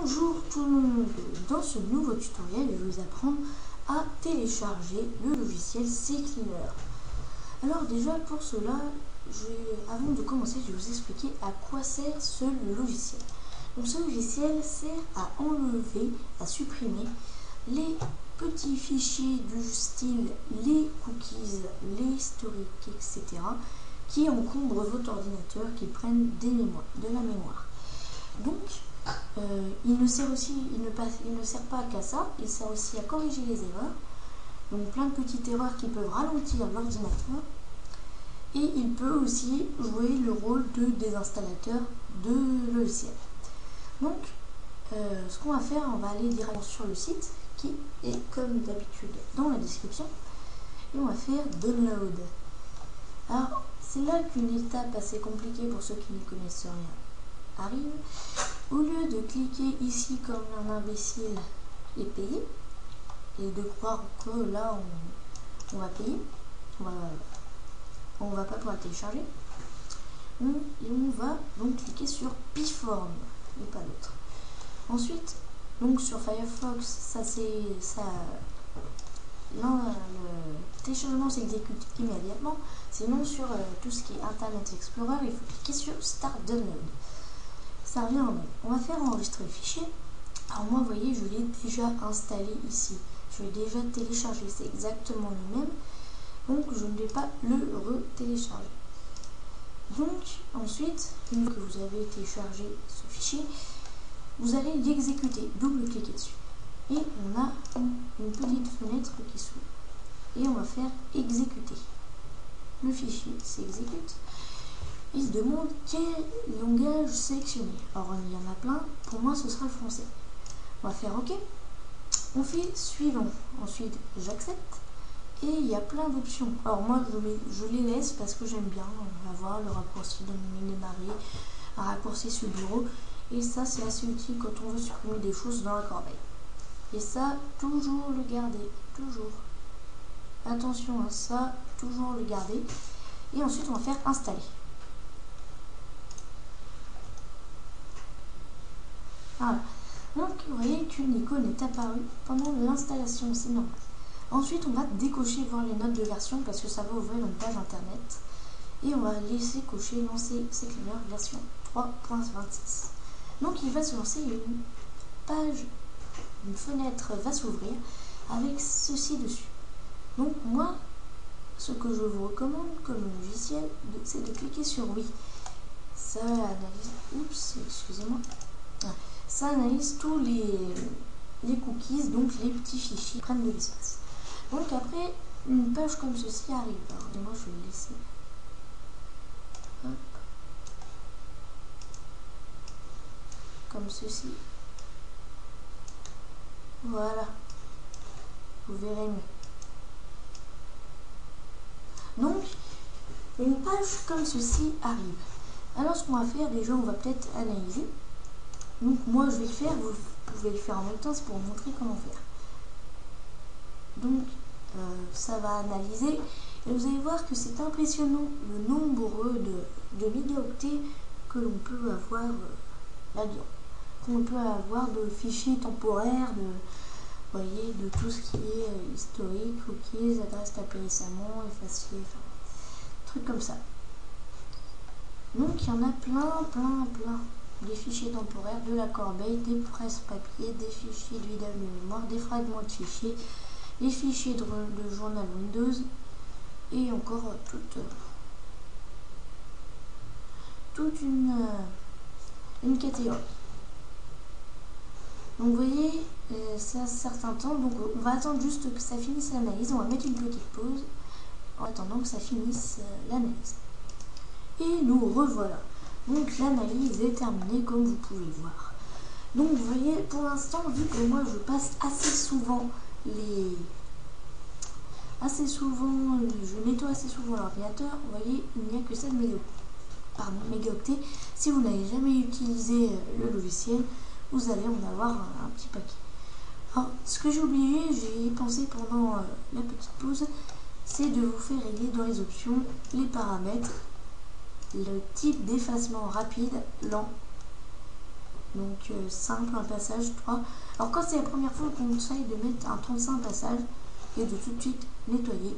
Bonjour tout le monde, dans ce nouveau tutoriel je vais vous apprendre à télécharger le logiciel CCleaner. Alors déjà pour cela, avant de commencer je vais vous expliquer à quoi sert ce logiciel. Donc ce logiciel sert à enlever, à supprimer les petits fichiers du style les cookies, les historiques, etc. qui encombrent votre ordinateur, qui prennent de la mémoire. Donc il ne sert pas qu'à ça, il sert aussi à corriger les erreurs, donc plein de petites erreurs qui peuvent ralentir l'ordinateur, et il peut aussi jouer le rôle de désinstallateur de logiciel. Donc ce qu'on va faire, on va aller directement sur le site qui est comme d'habitude dans la description, et on va faire download. Alors c'est là qu'une étape assez compliquée pour ceux qui ne connaissent rien arrive. Au lieu de cliquer ici comme un imbécile et payer, et de croire que là on va payer, on va pas pouvoir le télécharger, on va donc cliquer sur Piform et pas l'autre. Ensuite, donc sur Firefox, le téléchargement s'exécute immédiatement. Sinon sur tout ce qui est Internet Explorer, il faut cliquer sur Start Download. Ça revient en même. On va faire enregistrer le fichier. Alors moi, vous voyez, je l'ai déjà installé ici. Je l'ai déjà téléchargé. C'est exactement le même. Donc, je ne vais pas le re-télécharger. Donc, ensuite, une fois que vous avez téléchargé ce fichier, vous allez l'exécuter. Double-cliquez dessus. Et on a une petite fenêtre qui s'ouvre. Et on va faire exécuter. Le fichier s'exécute. Il se demande quel langage sélectionner. Alors il y en a plein, pour moi ce sera le français. On va faire OK. On fait suivant. Ensuite j'accepte. Et il y a plein d'options. Alors moi je les laisse parce que j'aime bien avoir le raccourci de démarrer, un raccourci sur le bureau. Et ça c'est assez utile quand on veut supprimer des choses dans la corbeille. Et ça, toujours le garder. Toujours. Attention à ça, toujours le garder. Et ensuite on va faire installer. Voilà. Donc vous voyez qu'une icône est apparue pendant l'installation, c'est normal. Ensuite on va décocher voir les notes de version parce que ça va ouvrir une page internet. Et on va laisser cocher lancer CCleaner version 3.26. Donc il va se lancer une fenêtre va s'ouvrir avec ceci dessus. Donc moi, ce que je vous recommande comme logiciel, c'est de cliquer sur oui. Ça analyse, excusez-moi. Ça analyse tous les cookies, donc les petits fichiers qui prennent de l'espace. Donc après, une page comme ceci arrive. Alors moi je vais le laisser. Hop. Comme ceci. Voilà. Vous verrez mieux. Donc, une page comme ceci arrive. Alors ce qu'on va faire, déjà on va peut-être analyser. Donc moi je vais le faire, vous pouvez le faire en même temps, c'est pour vous montrer comment faire. Donc ça va analyser et vous allez voir que c'est impressionnant le nombre de mégaoctets que l'on peut avoir là-dedans. Qu'on peut avoir de fichiers temporaires, voyez, de tout ce qui est historique, cookies, adresse tapée récemment, effacée, enfin, trucs comme ça. Donc il y en a plein. Des fichiers temporaires, de la corbeille, des presses papier, des fichiers de vidage de mémoire, des fragments de fichiers, des fichiers de journal Windows et encore toute une catégorie. Donc vous voyez, c'est un certain temps, donc on va attendre juste que ça finisse l'analyse, on va mettre une petite pause en attendant que ça finisse l'analyse. Et nous revoilà. Donc l'analyse est terminée comme vous pouvez le voir. Donc vous voyez, pour l'instant, vu que moi je passe assez souvent, je nettoie assez souvent l'ordinateur, vous voyez, il n'y a que 7 mégaoctets. Si vous n'avez jamais utilisé le logiciel, vous allez en avoir un petit paquet. Alors, ce que j'ai oublié, j'ai pensé pendant la petite pause, c'est de vous faire régler dans les options les paramètres, le type d'effacement rapide, lent Donc simple, un passage, 3. Alors quand c'est la première fois, je conseille de mettre un 35 passage et de tout de suite nettoyer.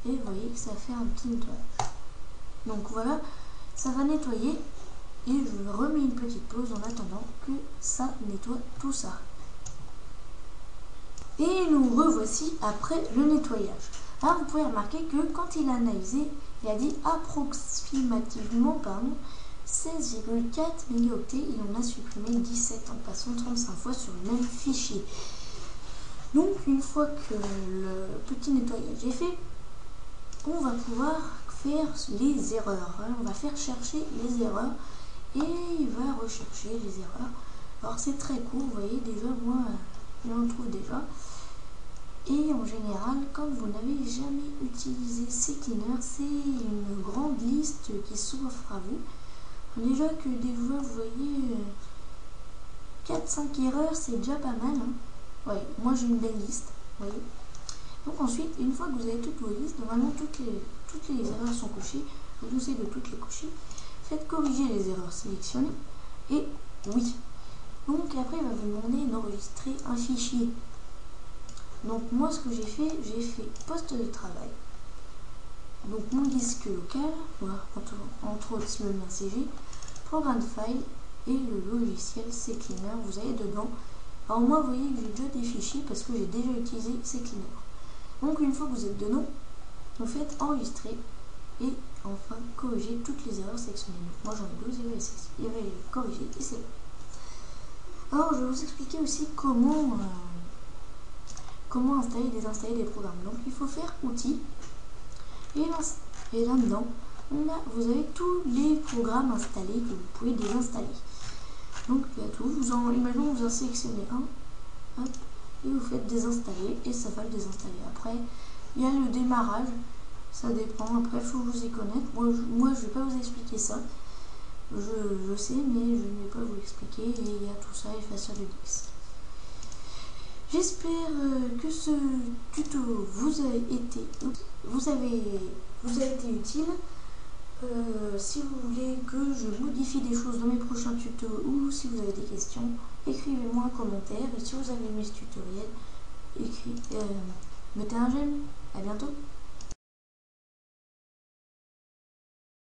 Et vous voyez que ça fait un petit nettoyage. Donc voilà, ça va nettoyer. Et je remets une petite pause en attendant que ça nettoie tout ça. Et nous revoici après le nettoyage. Alors vous pouvez remarquer que quand il a analysé, il a dit approximativement 16,4 mégaoctets et on a supprimé 17 en passant 35 fois sur le même fichier. Donc une fois que le petit nettoyage est fait, on va pouvoir faire les erreurs. On va faire chercher les erreurs et il va rechercher les erreurs. Alors c'est très court, vous voyez déjà, moi j'en trouve déjà. Et en général, comme vous n'avez jamais utilisé CCleaner, c'est une grande liste qui s'offre à vous. Déjà que des fois, vous voyez, 4-5 erreurs, c'est déjà pas mal. Ouais, moi j'ai une belle liste, vous voyez. Donc ensuite, une fois que vous avez toutes vos listes, normalement toutes les erreurs sont cochées. Je vous conseille de toutes les cocher. Faites corriger les erreurs sélectionnées. Et oui. Donc après, il va vous demander d'enregistrer un fichier. Donc moi ce que j'ai fait poste de travail. Donc mon disque local, voilà, entre autres CG, programme de file et le logiciel CCleaner, vous avez dedans. Alors moi vous voyez que j'ai déjà des fichiers parce que j'ai déjà utilisé CCleaner. Donc une fois que vous êtes dedans, vous faites enregistrer et enfin corriger toutes les erreurs sélectionnées. Donc moi j'en ai 12, il va les corriger et c'est bon. Alors je vais vous expliquer aussi comment installer et désinstaller des programmes. Donc il faut faire outils et là-dedans vous avez tous les programmes installés que vous pouvez désinstaller. Donc il y a tout, imaginons vous en sélectionnez un, hop, et vous faites désinstaller et ça va le désinstaller. Après il y a le démarrage, ça dépend, après il faut vous y connaître. Moi je ne vais pas vous expliquer ça, je sais mais je ne vais pas vous l'expliquer. Et il y a tout ça, effacer le disque. J'espère que ce tuto vous a été utile. Si vous voulez que je modifie des choses dans mes prochains tutos ou si vous avez des questions, écrivez-moi un commentaire. Et si vous avez aimé ce tutoriel, mettez un j'aime. À bientôt.